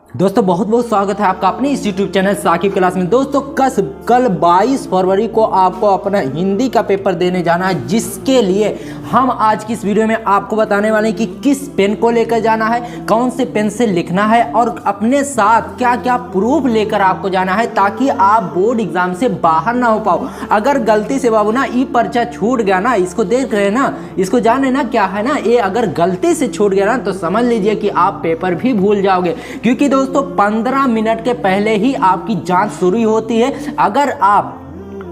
दोस्तों बहुत बहुत स्वागत है आपका अपने इस YouTube चैनल साकिब क्लास में। दोस्तों कल 22 फरवरी को आपको अपना हिंदी का पेपर देने जाना है, जिसके लिए हम आज की इस वीडियो में आपको बताने वाले हैं कि किस पेन को लेकर जाना है, कौन से पेन से लिखना है और अपने साथ क्या क्या प्रूफ लेकर आपको जाना है, ताकि आप बोर्ड एग्जाम से बाहर ना हो पाओ। अगर गलती से बाबू ना ई पर्चा छूट गया ना, इसको देख रहे हैं ना, इसको जाने ना क्या है ना, ये अगर गलती से छूट गया ना तो समझ लीजिए कि आप पेपर भी भूल जाओगे, क्योंकि दोस्तों 15 मिनट के पहले ही आपकी जांच शुरू होती है। अगर आप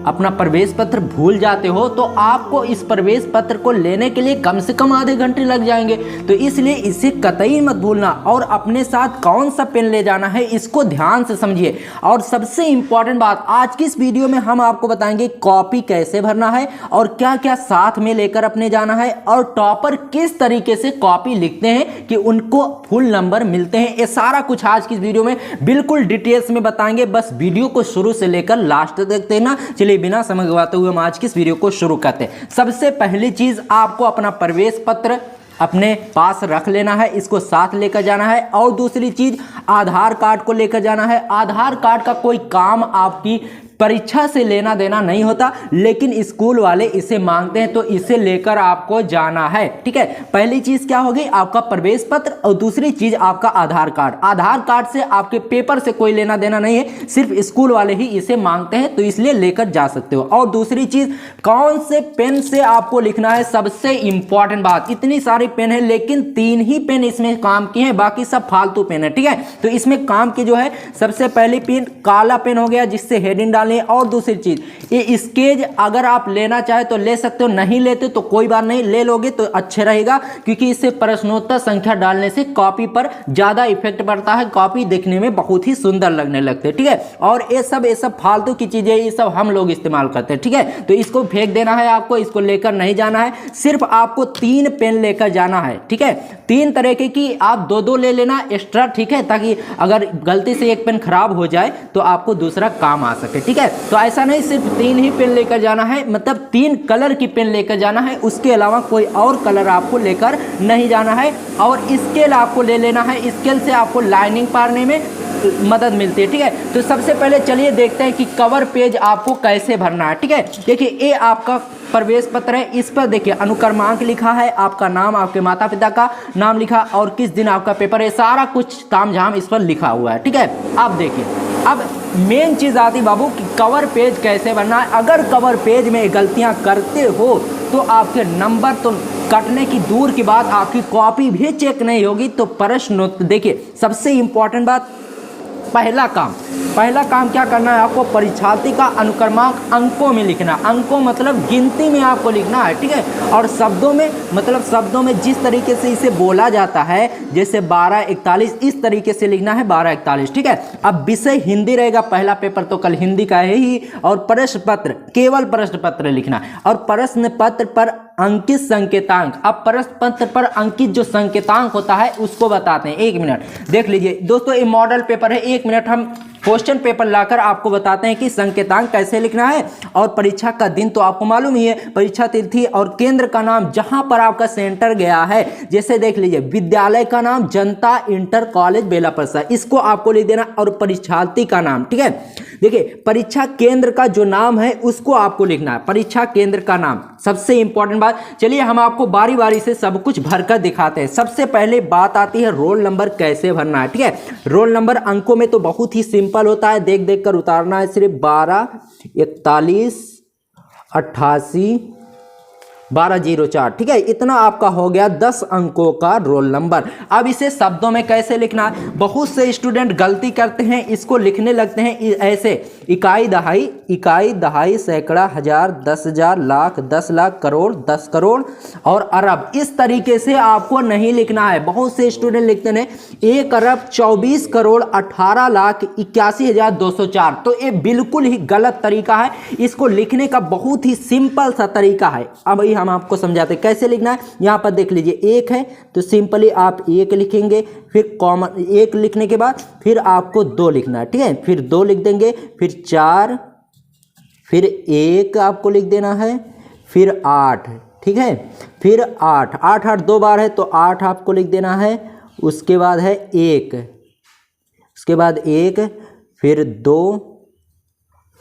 अपना प्रवेश पत्र भूल जाते हो तो आपको इस प्रवेश पत्र को लेने के लिए कम से कम आधे घंटे लग जाएंगे। तो इसलिए इसे कतई मत भूलना और अपने साथ कौन सा पेन ले जाना है इसको ध्यान से समझिए। और सबसे इंपॉर्टेंट बात, आज की इस वीडियो में हम आपको बताएंगे कॉपी कैसे भरना है और क्या क्या साथ में लेकर अपने जाना है, और टॉपर किस तरीके से कॉपी लिखते हैं कि उनको फुल नंबर मिलते हैं। ये सारा कुछ आज की इस वीडियो में बिल्कुल डिटेल्स में बताएंगे। बस वीडियो को शुरू से लेकर लास्ट तक देखते हैं ना। चलिए बिना समय गवाते हुए हम आज की इस वीडियो को शुरू करते हैं। सबसे पहली चीज, आपको अपना प्रवेश पत्र अपने पास रख लेना है, इसको साथ लेकर जाना है। और दूसरी चीज, आधार कार्ड को लेकर जाना है। आधार कार्ड का कोई काम आपकी परीक्षा से लेना देना नहीं होता, लेकिन स्कूल वाले इसे मांगते हैं तो इसे लेकर आपको जाना है। ठीक है, पहली चीज क्या होगी, आपका प्रवेश पत्र, और दूसरी चीज आपका आधार कार्ड। आधार कार्ड से आपके पेपर से कोई लेना देना नहीं है, सिर्फ स्कूल वाले ही इसे मांगते हैं, तो इसलिए लेकर जा सकते हो। और दूसरी चीज, कौन से पेन से आपको लिखना है, सबसे इंपॉर्टेंट बात। इतनी सारी पेन है लेकिन 3 ही पेन इसमें काम की है, बाकी सब फालतू पेन है। ठीक है, तो इसमें काम की जो है, सबसे पहली पेन काला पेन हो गया जिससे हेडिंग डालनी। और दूसरी चीज, ये स्केच अगर आप लेना चाहे तो ले सकते हो, नहीं लेते तो कोई बात नहीं, ले लोगे तो अच्छा रहेगा, क्योंकि इससे प्रश्नोत्तर संख्या डालने से कॉपी पर ज्यादा इफेक्ट पड़ता है, कॉपी देखने में बहुत ही सुंदर लगने लगते हैं। ठीक है, और ये सब फालतू की चीजें, ये सब हम लोग इस्तेमाल करते हैं। ठीक है, तो इसको फेंक देना है आपको, इसको लेकर नहीं जाना है। सिर्फ आपको 3 पेन लेकर जाना है। ठीक है, 3 तरह की आप 2-2 ले लेना एक्स्ट्रा। ठीक है, ताकि अगर गलती से एक पेन खराब हो जाए तो आपको दूसरा काम आ सके। ठीक है, तो ऐसा नहीं सिर्फ 3 ही पेन लेकर जाना है, मतलब 3 कलर की पेन लेकर जाना है, उसके अलावा कोई और कलर आपको लेकर नहीं जाना है। और स्केल आपको ले लेना है, स्केल से आपको लाइनिंग पारने में मदद मिलती है। ठीक है, तो सबसे पहले चलिए देखते हैं कि कवर पेज आपको कैसे भरना है। ठीक है, देखिए ये आपका प्रवेश पत्र है, इस पर देखिए अनुक्रमांक लिखा है, आपका नाम, आपके माता पिता का नाम लिखा और किस दिन आपका पेपर है, सारा कुछ तामझाम इस पर लिखा हुआ है। ठीक है, अब देखिए, अब मेन चीज आती बाबू कि कवर पेज कैसे भरना है। अगर कवर पेज में गलतियां करते हो तो आपके नंबर तो कटने की दूर की बात, आपकी कॉपी भी चेक नहीं होगी। तो प्रश्न देखिए, सबसे इंपॉर्टेंट बात, पहला काम क्या करना है, आपको परीक्षार्थी का अनुक्रमांक अंकों में लिखना। अंकों मतलब गिनती में आपको लिखना है। ठीक है, और शब्दों में मतलब शब्दों में जिस तरीके से इसे बोला जाता है, जैसे 1241, इस तरीके से लिखना है 1241। ठीक है, अब विषय हिंदी रहेगा, पहला पेपर तो कल हिंदी का है ही। और प्रश्न पत्र, केवल प्रश्न पत्र लिखना है। और प्रश्न पत्र पर अंकित संकेतांक, अब प्रश्न पत्र पर अंकित जो संकेतांक होता है उसको बताते हैं। 1 मिनट देख लीजिए दोस्तों, ये मॉडल पेपर है, 1 मिनट हम क्वेश्चन पेपर लाकर आपको बताते हैं कि संकेतांक कैसे लिखना है। और परीक्षा का दिन तो आपको मालूम ही है, परीक्षा तिथि और केंद्र का नाम जहां पर आपका सेंटर गया है, जैसे देख लीजिए विद्यालय का नाम जनता इंटर कॉलेज बेला प्रसाद, इसको आपको लिख देना। और परीक्षार्थी का नाम, ठीक है, देखिए परीक्षा केंद्र का जो नाम है उसको आपको लिखना है, परीक्षा केंद्र का नाम, सबसे इंपॉर्टेंट बात। चलिए हम आपको बारी बारी से सब कुछ भरकर दिखाते हैं। सबसे पहले बात आती है रोल नंबर कैसे भरना है। ठीक है, रोल नंबर अंकों में तो बहुत ही सिंपल होता है, देख देख कर उतारना है। सिर्फ 12, 41, 88, 1204। ठीक है, इतना आपका हो गया 10 अंकों का रोल नंबर। अब इसे शब्दों में कैसे लिखना है, बहुत से स्टूडेंट गलती करते हैं, इसको लिखने लगते हैं ऐसे, इकाई दहाई सैकड़ा, हजार, 10,000, लाख, 10 लाख, करोड़, 10 करोड़ और अरब। इस तरीके से आपको नहीं लिखना है। बहुत से स्टूडेंट लिखते हैं 1 अरब 24 करोड़ 18 लाख 81,204। तो ये बिल्कुल ही गलत तरीका है, इसको लिखने का बहुत ही सिंपल सा तरीका है। अब हम आपको समझाते हैं कैसे लिखना है। यहाँ पर देख लीजिए 1 है तो सिंपली आप 1 लिखेंगे, फिर कॉमन 1 लिखने के बाद फिर आपको 2 लिखना है। ठीक है, फिर 2 लिख देंगे, फिर 4, फिर 1 आपको लिख देना है, फिर 8। ठीक है, फिर 8 8 8 2 बार है तो 8 आपको लिख देना है। उसके बाद है 1, उसके बाद 1, फिर 2,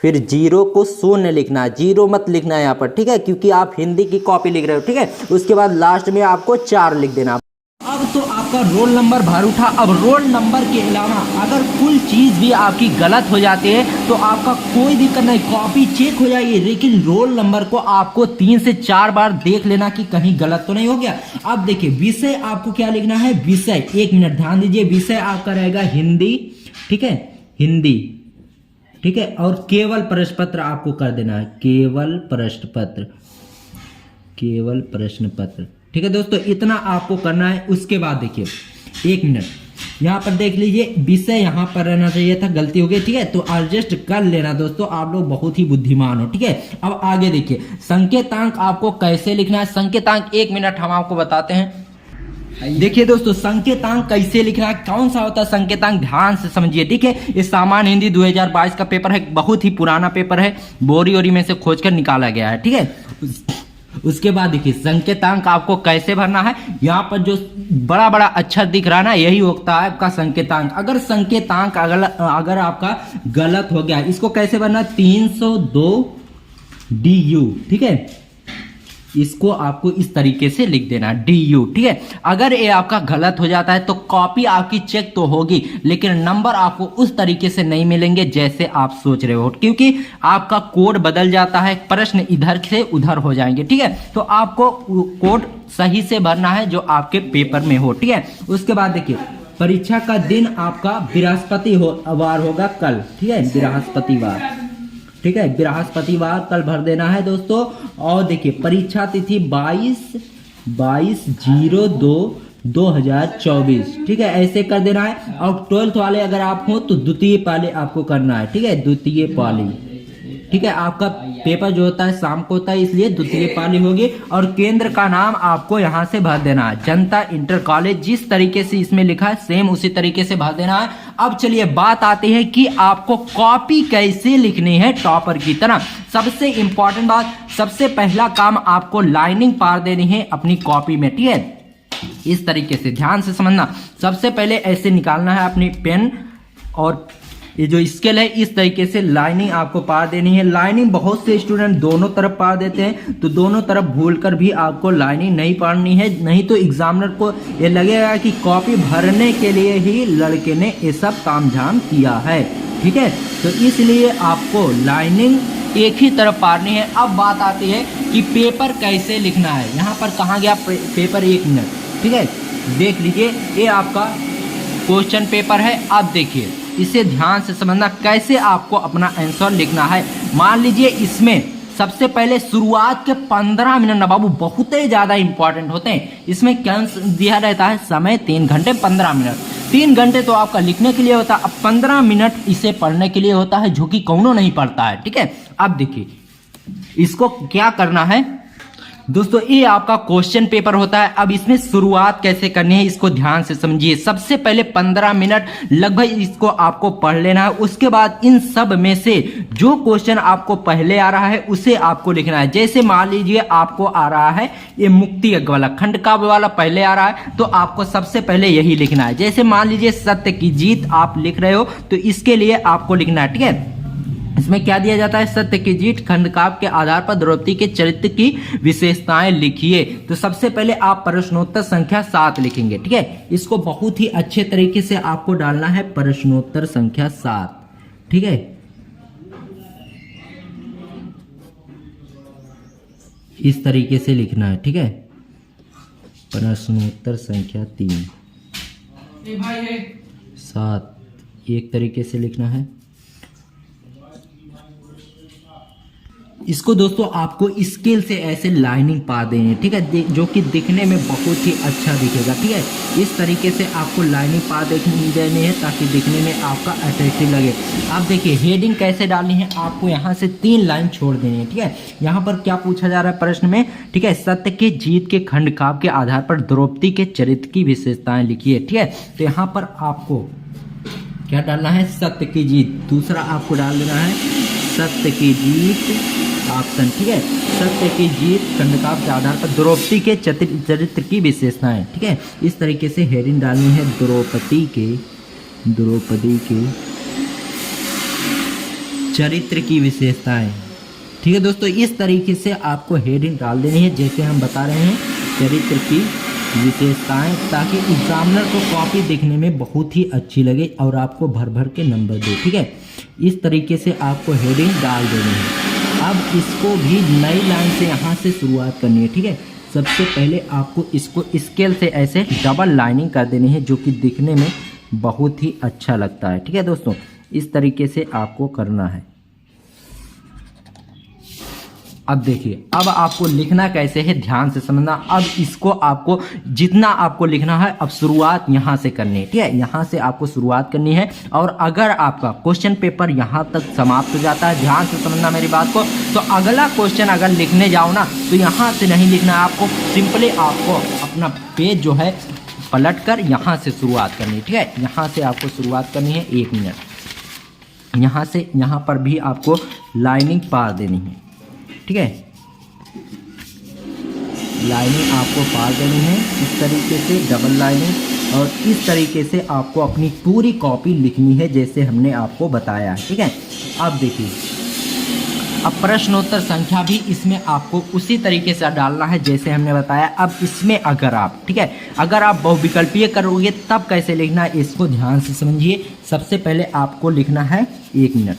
फिर 0 को 0 लिखना है, 0 मत लिखना है यहाँ पर, ठीक है, क्योंकि आप हिंदी की कॉपी लिख रहे हो, ठीक है। उसके बाद लास्ट में आपको 4 लिख देना। अब तो आपका रोल नंबर भर उठा। अब रोल नंबर के अलावा अगर कुल चीज़ भी आपकी गलत हो जाती है तो आपका कोई दिक्कत नहीं, कॉपी चेक हो जाएगी, लेकिन रोल नंबर को आपको 3 से 4 बार देख लेना कि कहीं गलत तो नहीं हो गया। अब देखिए विषय आपको क्या लिखना है, विषय, 1 मिनट ध्यान दीजिए, विषय आपका रहेगा हिंदी, ठीक है, हिंदी, ठीक है। और केवल प्रश्न पत्र आपको कर देना है, केवल प्रश्न पत्र, केवल प्रश्न पत्र, ठीक है दोस्तों, इतना आपको करना है। उसके बाद देखिए 1 मिनट यहाँ पर देख लीजिए, विषय यहाँ पर रहना चाहिए था, गलती हो गई, ठीक है, तो एडजस्ट कर लेना दोस्तों, आप लोग बहुत ही बुद्धिमान हो, ठीक है। अब आगे देखिए संकेतांक आपको कैसे लिखना है। संकेतांक 1 मिनट हम आपको बताते हैं। देखिए दोस्तों संकेतांक कैसे लिखना है, कौन सा होता है संकेतांक, ध्यान से समझिए, ठीक है। ये सामान्य हिंदी 2022 का पेपर है, बहुत ही पुराना पेपर है, बोरी ओरी में से खोजकर निकाला गया है, ठीक है। उसके बाद देखिए संकेतांक आपको कैसे भरना है, यहाँ पर जो बड़ा बड़ा अक्षर दिख रहा है ना, यही होता है आपका संकेतांक। अगर संकेतांक अगर आपका गलत हो गया, इसको कैसे भरना है, 302 DU, ठीक है, इसको आपको इस तरीके से लिख देना DU, ठीक है। अगर ये आपका गलत हो जाता है तो कॉपी आपकी चेक तो होगी, लेकिन नंबर आपको उस तरीके से नहीं मिलेंगे जैसे आप सोच रहे हो, क्योंकि आपका कोड बदल जाता है, प्रश्न इधर से उधर हो जाएंगे, ठीक है। तो आपको कोड सही से भरना है जो आपके पेपर में हो, ठीक है। उसके बाद देखिए परीक्षा का दिन आपका बृहस्पतिवार होगा कल, ठीक है, बृहस्पतिवार, ठीक है, बृहस्पतिवार कल भर देना है दोस्तों। और देखिए परीक्षा तिथि 22/02/2024, ठीक है, ऐसे कर देना है। और 12th वाले अगर आप हो तो द्वितीय पाली आपको करना है, ठीक है, द्वितीय पाली, ठीक है। आपका पेपर जो होता है शाम को होता है, इसलिए द्वितीय पाली होगी। और केंद्र का नाम आपको यहाँ से भर देना है, जनता इंटर कॉलेज, जिस तरीके से इसमें लिखा है सेम उसी तरीके से भर देना है। अब चलिए बात आती है कि आपको कॉपी कैसे लिखनी है टॉपर की तरह। सबसे इंपॉर्टेंट बात, सबसे पहला काम आपको लाइनिंग पार देनी है अपनी कॉपी में, ठीक है, इस तरीके से ध्यान से समझना। सबसे पहले ऐसे निकालना है अपनी पेन, और ये जो स्केल है इस तरीके से लाइनिंग आपको पार देनी है। लाइनिंग बहुत से स्टूडेंट दोनों तरफ पार देते हैं, तो दोनों तरफ भूलकर भी आपको लाइनिंग नहीं पारनी है, नहीं तो एग्जामिनर को ये लगेगा कि कॉपी भरने के लिए ही लड़के ने ये सब तामझाम किया है, ठीक है। तो इसलिए आपको लाइनिंग एक ही तरफ पारनी है। अब बात आती है कि पेपर कैसे लिखना है। यहाँ पर कहाँ गया पेपर, 1 मिनट, ठीक है, देख लीजिए, ये आपका क्वेश्चन पेपर है। अब देखिए इसे ध्यान से समझना कैसे आपको अपना आंसर लिखना है। मान लीजिए इसमें सबसे पहले शुरुआत के 15 मिनट ना बाबू बहुत ही ज़्यादा इंपॉर्टेंट होते हैं। इसमें क्या दिया रहता है समय, 3 घंटे 15 मिनट। 3 घंटे तो आपका लिखने के लिए होता है, अब 15 मिनट इसे पढ़ने के लिए होता है, जो कि कौनो नहीं पढ़ता है, ठीक है। अब देखिए इसको क्या करना है दोस्तों, ये आपका क्वेश्चन पेपर होता है। अब इसमें शुरुआत कैसे करनी है इसको ध्यान से समझिए। सबसे पहले 15 मिनट लगभग इसको आपको पढ़ लेना है। उसके बाद इन सब में से जो क्वेश्चन आपको पहले आ रहा है उसे आपको लिखना है। जैसे मान लीजिए आपको आ रहा है ये मुक्ति यज्ञ वाला, खंड काव्य वाला पहले आ रहा है, तो आपको सबसे पहले यही लिखना है। जैसे मान लीजिए सत्य की जीत आप लिख रहे हो, तो इसके लिए आपको लिखना है, ठीक है। इसमें क्या दिया जाता है, सत्य की जीत खंडकाव्य के आधार पर द्रौपदी के चरित्र की विशेषताएं लिखिए। तो सबसे पहले आप प्रश्नोत्तर संख्या 7 लिखेंगे, ठीक है। इसको बहुत ही अच्छे तरीके से आपको डालना है, प्रश्नोत्तर संख्या 7, ठीक है। इस तरीके से लिखना है, ठीक है, प्रश्नोत्तर संख्या 3 7 एक तरीके से लिखना है। इसको दोस्तों आपको स्केल से ऐसे लाइनिंग पा देनी है, ठीक है, जो कि दिखने में बहुत ही अच्छा दिखेगा, ठीक है। इस तरीके से आपको लाइनिंग पा देनी है ताकि दिखने में आपका अट्रैक्टिव लगे। आप देखिए हेडिंग कैसे डालनी है, आपको यहाँ से 3 लाइन छोड़ देनी है, ठीक है। यहाँ पर क्या पूछा जा रहा है प्रश्न में, ठीक है, सत्य के जीत के खंड काव्य के आधार पर द्रौपदी के चरित्र की विशेषताएं लिखिए, ठीक है। तो यहाँ पर आपको क्या डालना है, सत्य की जीत। दूसरा आपको डाल देना है सत्य की जीत ऑप्शन, ठीक है, सत्य की जीत खंडकाव्य के आधार पर द्रौपदी के चरित्र की विशेषताएं, ठीक है। इस तरीके से हेडिंग डालनी है, द्रौपदी के द्रौपदी के चरित्र की विशेषताएं। ठीक है दोस्तों, इस तरीके से आपको हेडिंग डाल देनी है जैसे हम बता रहे हैं, चरित्र की विशेषताएं, ताकि एग्जामिनर को कॉपी देखने में बहुत ही अच्छी लगे और आपको भर भर के नंबर दे। ठीक है, इस तरीके से आपको हेडिंग डाल देनी है। अब इसको भी नई लाइन से यहाँ से शुरुआत करनी है। ठीक है, सबसे पहले आपको इसको स्केल से ऐसे डबल लाइनिंग कर देनी है, जो कि दिखने में बहुत ही अच्छा लगता है। ठीक है दोस्तों, इस तरीके से आपको करना है। अब देखिए, अब आपको लिखना कैसे है ध्यान से समझना। अब इसको आपको जितना आपको लिखना है, अब शुरुआत यहाँ से करनी है। ठीक है, यहाँ से आपको शुरुआत करनी है। और अगर आपका क्वेश्चन पेपर यहाँ तक समाप्त हो जाता है, ध्यान से समझना मेरी बात को, तो अगला क्वेश्चन अगर लिखने जाओ ना, तो यहाँ से नहीं लिखना है आपको, सिंपली आपको अपना पेज जो है पलट कर यहाँ से शुरुआत करनी है। ठीक है, यहाँ से आपको शुरुआत करनी है। 1 मिनट, यहाँ से यहाँ पर भी आपको लाइनिंग पार देनी है। ठीक है, लाइनिंग आपको पार देनी है इस तरीके से, डबल लाइनिंग। और इस तरीके से आपको अपनी पूरी कॉपी लिखनी है जैसे हमने आपको बताया है। ठीक है, अब देखिए, अब प्रश्नोत्तर संख्या भी इसमें आपको उसी तरीके से डालना है जैसे हमने बताया। अब इसमें अगर आप, ठीक है, अगर आप बहुविकल्पीय करोगे तब कैसे लिखना है, इसको ध्यान से समझिए। सबसे पहले आपको लिखना है 1 मिनट,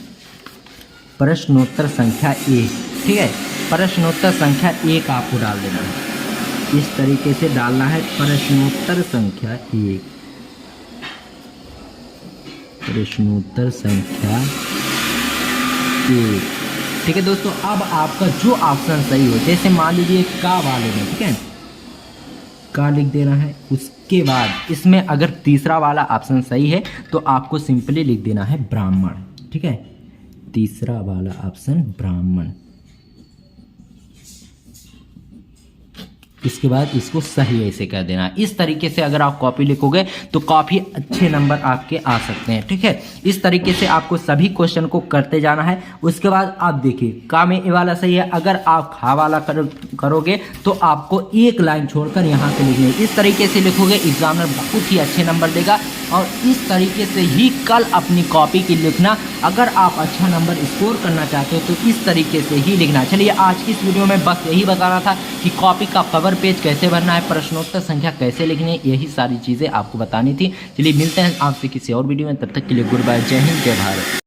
प्रश्नोत्तर संख्या 1। ठीक है, प्रश्नोत्तर संख्या 1 आपको डाल देना है, इस तरीके से डालना है, प्रश्नोत्तर संख्या 1, प्रश्नोत्तर संख्या 1। ठीक है दोस्तों, अब आपका जो ऑप्शन सही हो, जैसे मान लीजिए का वाले में, ठीक है, का लिख देना है। उसके बाद इसमें अगर तीसरा वाला ऑप्शन सही है तो आपको सिंपली लिख देना है ब्राह्मण। ठीक है, तीसरा वाला ऑप्शन ब्राह्मण। इसके बाद इसको सही ऐसे कर देना है। इस तरीके से अगर आप कॉपी लिखोगे तो काफ़ी अच्छे नंबर आपके आ सकते हैं। ठीक है, इस तरीके से आपको सभी क्वेश्चन को करते जाना है। उसके बाद आप देखिए, का में ए वाला सही है, अगर आप खा वाला करोगे तो आपको एक लाइन छोड़कर यहाँ से लिखनी है। इस तरीके से लिखोगे, एग्जामिनर बहुत ही अच्छे नंबर देगा। और इस तरीके से ही कल अपनी कॉपी की लिखना, अगर आप अच्छा नंबर स्कोर करना चाहते हो तो इस तरीके से ही लिखना। चलिए, आज की इस वीडियो में बस यही बताना था कि कॉपी का कवर पेज कैसे भरना है, प्रश्नोत्तर संख्या कैसे लिखनी है, यही सारी चीज़ें आपको बतानी थी। चलिए, मिलते हैं आपसे किसी और वीडियो में, तब तक के लिए गुड बाय, जय हिंद, जय भारत।